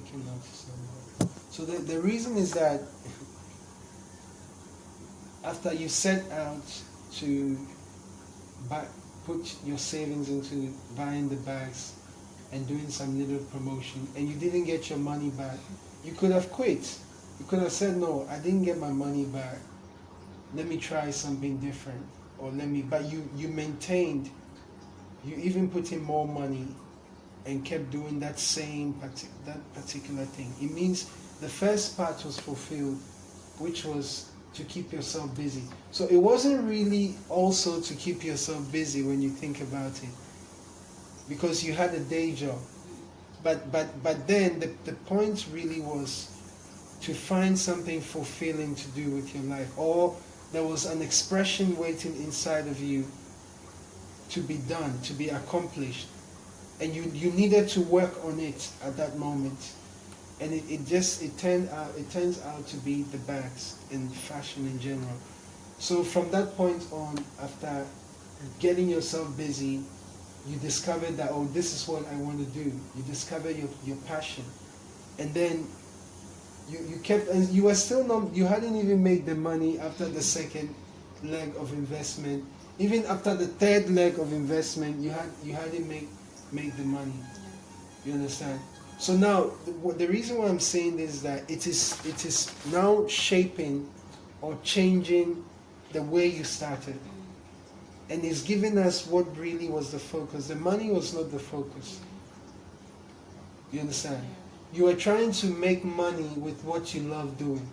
making notes. So the reason is that after you set out to buy, put your savings into buying the bags and doing some little promotion, and you didn't get your money back, you could have quit. You could have said, no, I didn't get my money back. Let me try something different. Or but you maintained, you even put in more money and kept doing that that particular thing. It means the first part was fulfilled, which was to keep yourself busy. So it wasn't really also to keep yourself busy when you think about it, because you had a day job. But then the point really was to find something fulfilling to do with your life, or there was an expression waiting inside of you to be done, to be accomplished, and you needed to work on it at that moment. And it turns out to be the bags in fashion in general. So from that point on, after getting yourself busy, you discovered that, oh, this is what I want to do. You discovered your passion. And then you kept, and you were still not, you hadn't even made the money after the second leg of investment. Even after the third leg of investment, you hadn't made the money. You understand? So now, the reason why I'm saying this is that it is now shaping or changing the way you started. And it's giving us what really was the focus. The money was not the focus. You understand? You were trying to make money with what you love doing,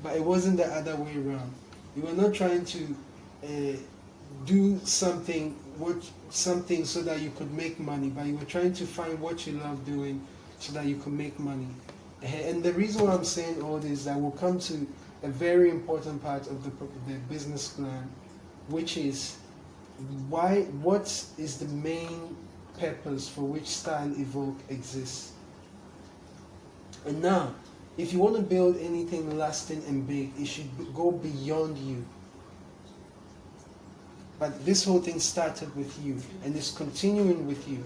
but it wasn't the other way around. You were not trying to do something so that you could make money, but you were trying to find what you love doing so that you could make money. And the reason why I'm saying all this is that we'll come to a very important part of the business plan, which is what is the main purpose for which Style Evoke exists. And now, if you want to build anything lasting and big, it should go beyond you. But this whole thing started with you, and it's continuing with you.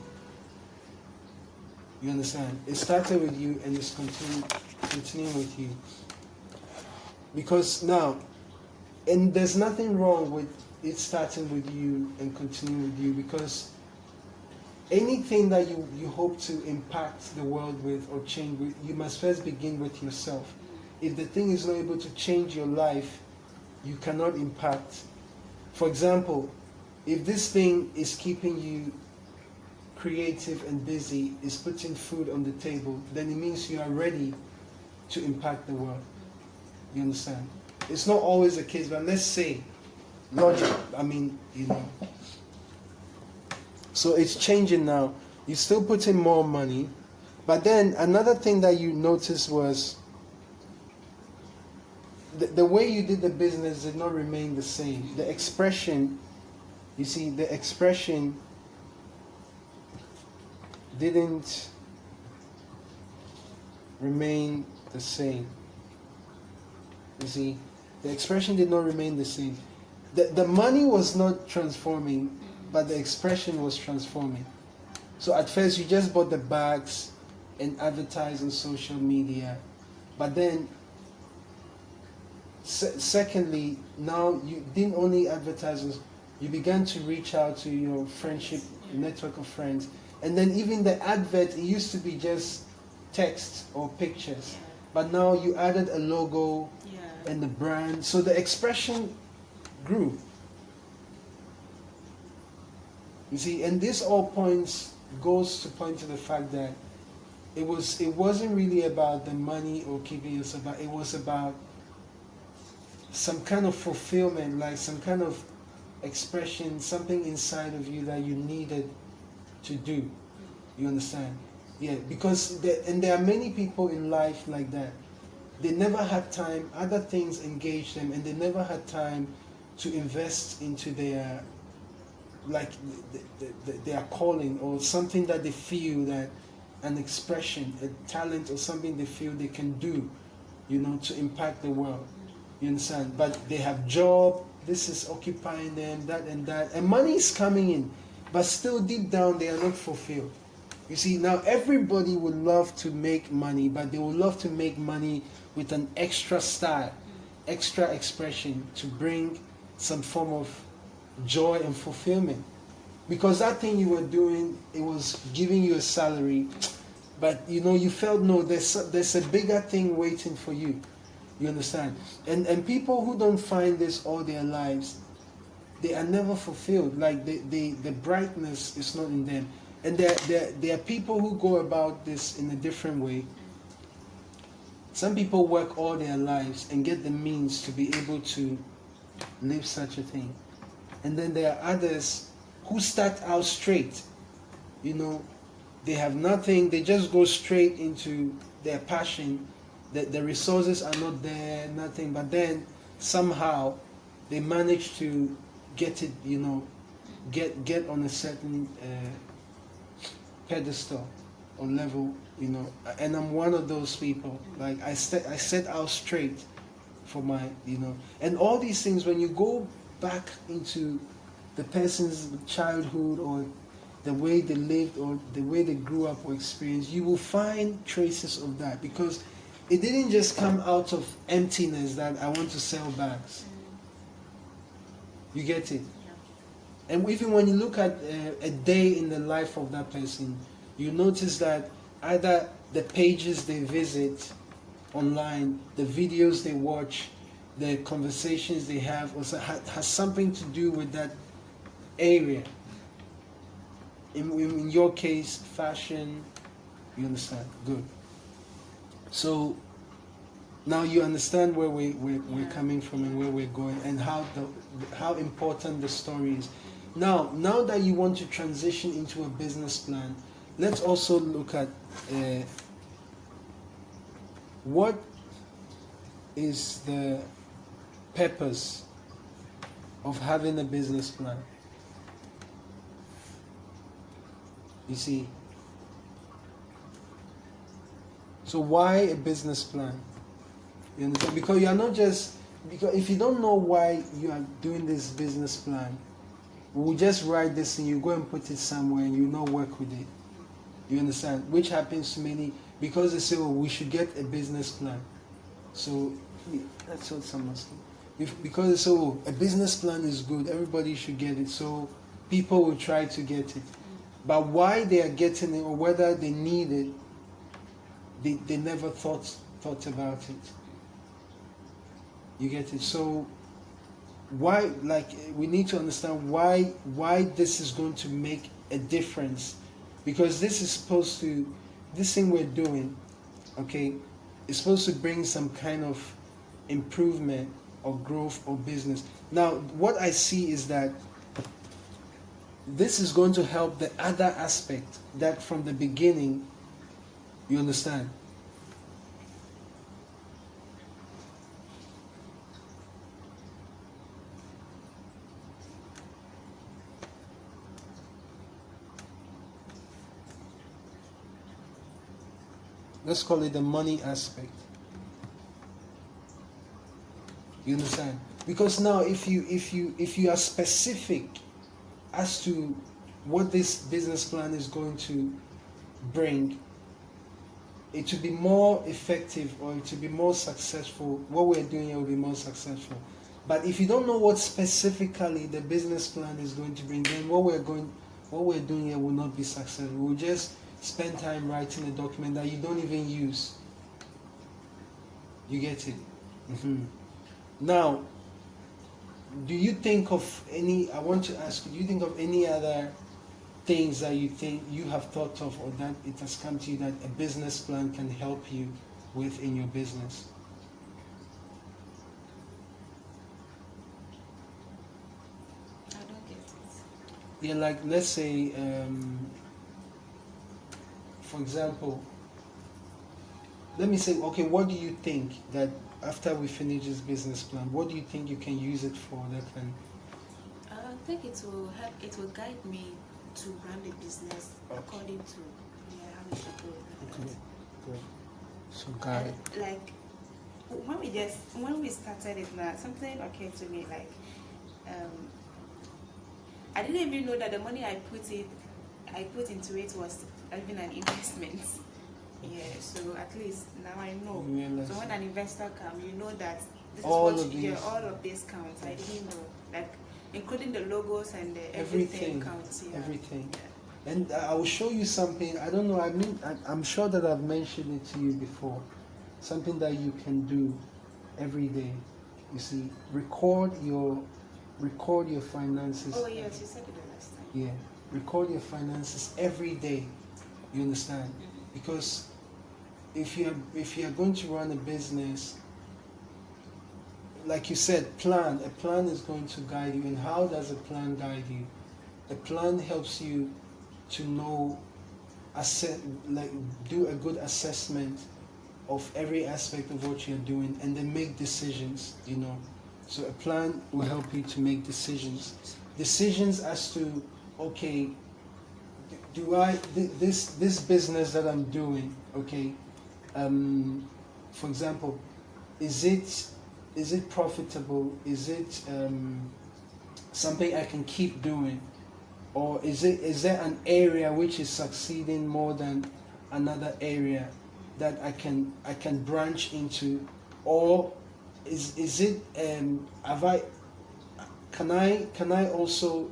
You understand? It started with you, and it's continuing with you. Because now, and there's nothing wrong with it starting with you and continuing with you, because anything that you hope to impact the world with or change with, you must first begin with yourself. If the thing is not able to change your life, you cannot impact. For example, if this thing is keeping you creative and busy, is putting food on the table, then it means you are ready to impact the world. You understand? It's not always the case, but let's say, logic, so it's changing now. You still put in more money, but then another thing that you noticed was the way you did the business did not remain the same. The expression, you see, the expression didn't remain the same. You see, the expression did not remain the same. The money was not transforming, but the expression was transforming. So at first you just bought the bags and advertised on social media, but then secondly, now you didn't only advertise, you began to reach out to your friendship network of friends, and then even the advert, it used to be just text or pictures, but now you added a logo and the brand, so the expression grew. You see, and this all goes to point to the fact that it wasn't really about the money or keeping yourself, but it was about some kind of fulfillment, like some kind of expression, something inside of you that you needed to do. You understand? Yeah, because there are many people in life like that. They never had time, other things engaged them, and they never had time to invest into their their calling or something that they feel, that an expression, a talent or something they feel they can do, to impact the world. You understand? But they have job, this is occupying them, that and that, and money is coming in, but still deep down they are not fulfilled. You see, now everybody would love to make money, but they would love to make money with an extra style, extra expression to bring some form of joy and fulfillment. Because that thing you were doing, it was giving you a salary, but you felt, no, there's a bigger thing waiting for you. You understand? And people who don't find this all their lives, they are never fulfilled. Like the brightness is not in them. And there are people who go about this in a different way. Some people work all their lives and get the means to be able to live such a thing. And then there are others who start out straight. They have nothing, they just go straight into their passion. The resources are not there, nothing, but then somehow they manage to get it, get on a certain pedestal or level, and I'm one of those people. Like I set out straight for my, and all these things, when you go back into the person's childhood or the way they lived or the way they grew up or experienced, you will find traces of that, because it didn't just come out of emptiness that I want to sell bags. You get it? Yeah. And even when you look at a day in the life of that person, you notice that either the pages they visit online, the videos they watch, the conversations they have, also has something to do with that area. In your case, fashion, you understand? Good. So now you understand where we're coming from and where we're going, and how important the story is. Now that you want to transition into a business plan, let's also look at what is the purpose of having a business plan. You see? So why a business plan? You understand? Because you are not just, because if you don't know why you are doing this business plan, we'll just write this and you go and put it somewhere and you not work with it. You understand? Which happens to many, because they say, oh, we should get a business plan. So that's what someone said. Because they say, oh, a business plan is good, everybody should get it. So people will try to get it. But why they are getting it or whether they need it, they never thought about it. You get it? So why, like, we need to understand why this is going to make a difference. Because this is supposed to, this thing we're doing, okay, is supposed to bring some kind of improvement or growth or business. Now, what I see is that this is going to help the other aspect that from the beginning, you understand? Let's call it the money aspect. You understand? Because now if you are specific as to what this business plan is going to bring, it will be more effective or it will be more successful. What we're doing here will be more successful. But if you don't know what specifically the business plan is going to bring, then what we're doing here will not be successful. We'll just spend time writing a document that you don't even use. You get it? Mm-hmm. Now, do you think of any, I want to ask you, do you think of any other things that you think you have thought of or that it has come to you that a business plan can help you with in your business? I don't get it. Yeah, like let's say, for example, let me say, okay, what do you think that after we finish this business plan, what do you think you can use it for that can? I think it will help. It will guide me to run the business according to how it should go. Okay, good. So guide. Like when we started it, now something occurred to me. Like I didn't even know that the money I put into it was even an investment. Yeah, so at least now I know. You realize So when that. an investor comes, you know that this All is what of yeah, these. all of this counts. I didn't know, like including the logos and the Everything, counts. Yeah. everything. Yeah. And I will show you something. I don't know. I'm sure that I've mentioned it to you before. Something that you can do every day. You see, record your finances. Oh yes, you said it the last time. Yeah, record your finances every day. You understand? Because if you are going to run a business, like you said, a plan is going to guide you. And how does a plan guide you? A plan helps you to know, like do a good assessment of every aspect of what you're doing, and then make decisions. So a plan will help you to make decisions as to, okay, this business that I'm doing, okay, for example, is it profitable? Is it something I can keep doing? Or is there an area which is succeeding more than another area that I can branch into? Or is it can I also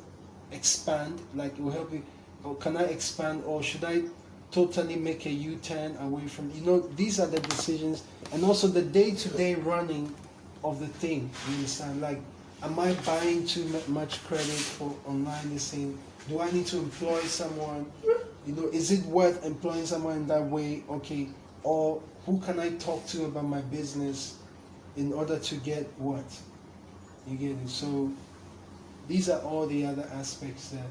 expand, like it will help you? Or can I expand, or should I totally make a U-turn away from, these are the decisions. And also the day-to-day running of the thing, you understand? Like, am I buying too much credit for online listing? Do I need to employ someone? Is it worth employing someone in that way? Okay. Or who can I talk to about my business in order to get what? You get it? So these are all the other aspects that